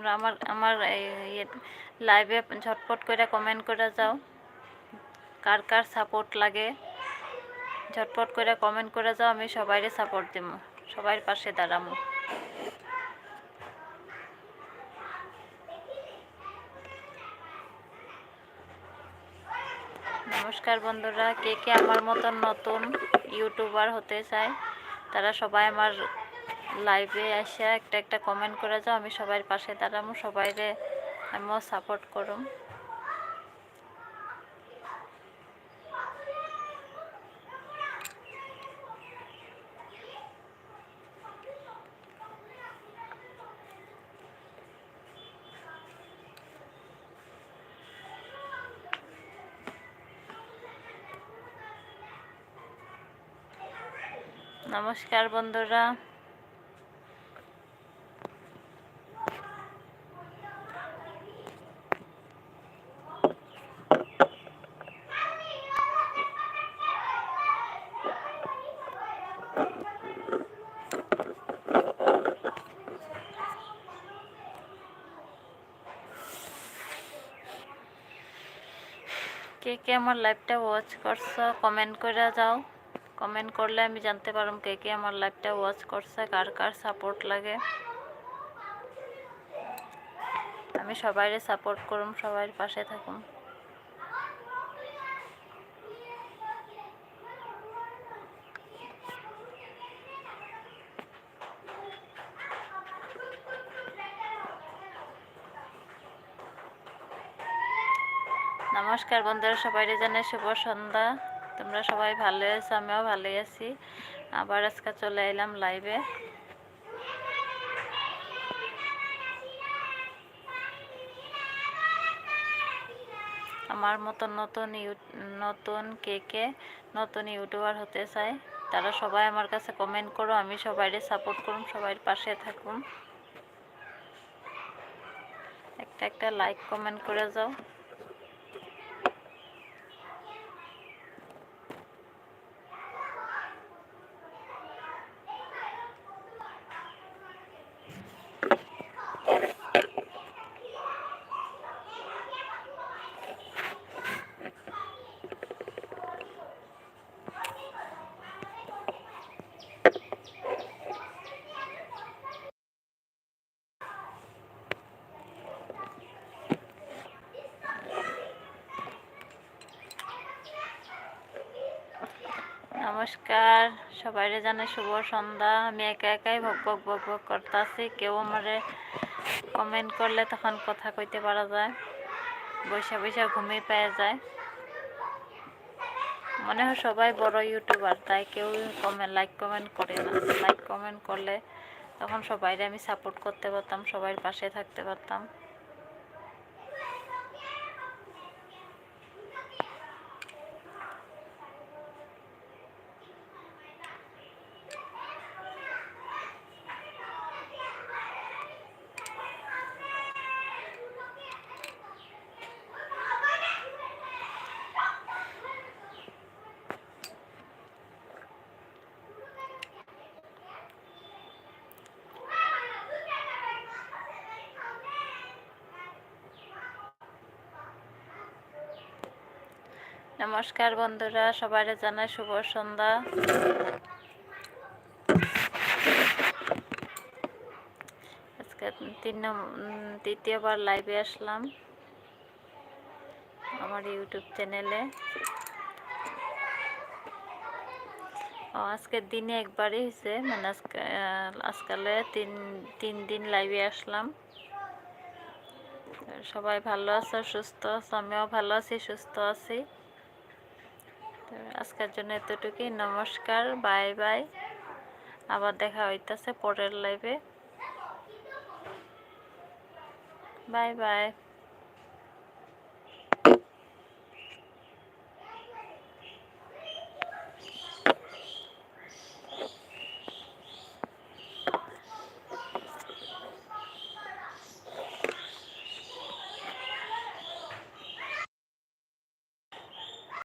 তোমরা আমার আমার লাইভে ঝটপট করে কমেন্ট করে যাও, কার কার সাপোর্ট লাগে ঝটপট করে কমেন্ট করে যাও, আমি সবাইরে সাপোর্ট দিব, সবার পাশে দাঁড়াবো। নমস্কার বন্ধুরা, কে কে আমার মতন নতুন ইউটিউবার হতে চায় তারা সবাই আমার লাইভে এসে একটা একটা কমেন্ট করে যাও, আমি সবার পাশে দাঁড়াবো, সবাইরে আমিও সাপোর্ট করুম। নমস্কার বন্ধুরা, কে কে আমার লাইভটা ওয়াচ করছো কমেন্ট করে যাও, কমেন্ট করলে আমি জানতে পারম কে কে আমার লাইভটা ওয়াচ করছে, কার কার সাপোর্ট লাগে, আমি সবাইরে সাপোর্ট করুম, সবার পাশে থাকুম। নমস্কার বন্ধুরা, সবাইরে জানাই শুভ সন্ধ্যা। তোমরা সবাই ভালো আছো, আমিও ভালো আছি। আবার আজকে চলে এলাম লাইভে। আমার মতন নতুন কে কে নতুন ইউটিউবার হতে চায় তারা সবাই আমার কাছে কমেন্ট করো, আমি সবাইরে সাপোর্ট করুম, সবার পাশে থাকুম। একটা একটা লাইক কমেন্ট করে যাও। নমস্কার, সবাইরে জানাই শুভ সন্ধ্যা। আমি একা একাই ভক ভক করতেছি, কেউ আমারে কমেন্ট করলে তখন কথা কইতে পারা যায়, বৈশা বৈশা ঘুমিয়ে পাওয়া যায়। মনে হয় সবাই বড় ইউটিউবার, তাই কেউ লাইক কমেন্ট করে না। লাইক কমেন্ট করলে তখন সবাইরে আমি সাপোর্ট করতে পারতাম, সবার পাশে থাকতে পারতাম। নমস্কার বন্ধুরা, সবাই জানাই শুভ সন্ধ্যা। আজকে তৃতীয়বার লাইভে আসলাম আমার ইউটিউব চ্যানেলে। আজকের দিনে একবারই হয়েছে, মানে আজকালে তিন দিন লাইভে আসলাম। সবাই ভালো আছো, সুস্থ আছো, আমিও ভালো আছি, সুস্থ আছি। আজকের জন্য এতটুকুই। নমস্কার, বাই বাই। আবার দেখা হইতেছে পরের লাইভে। Bye bye.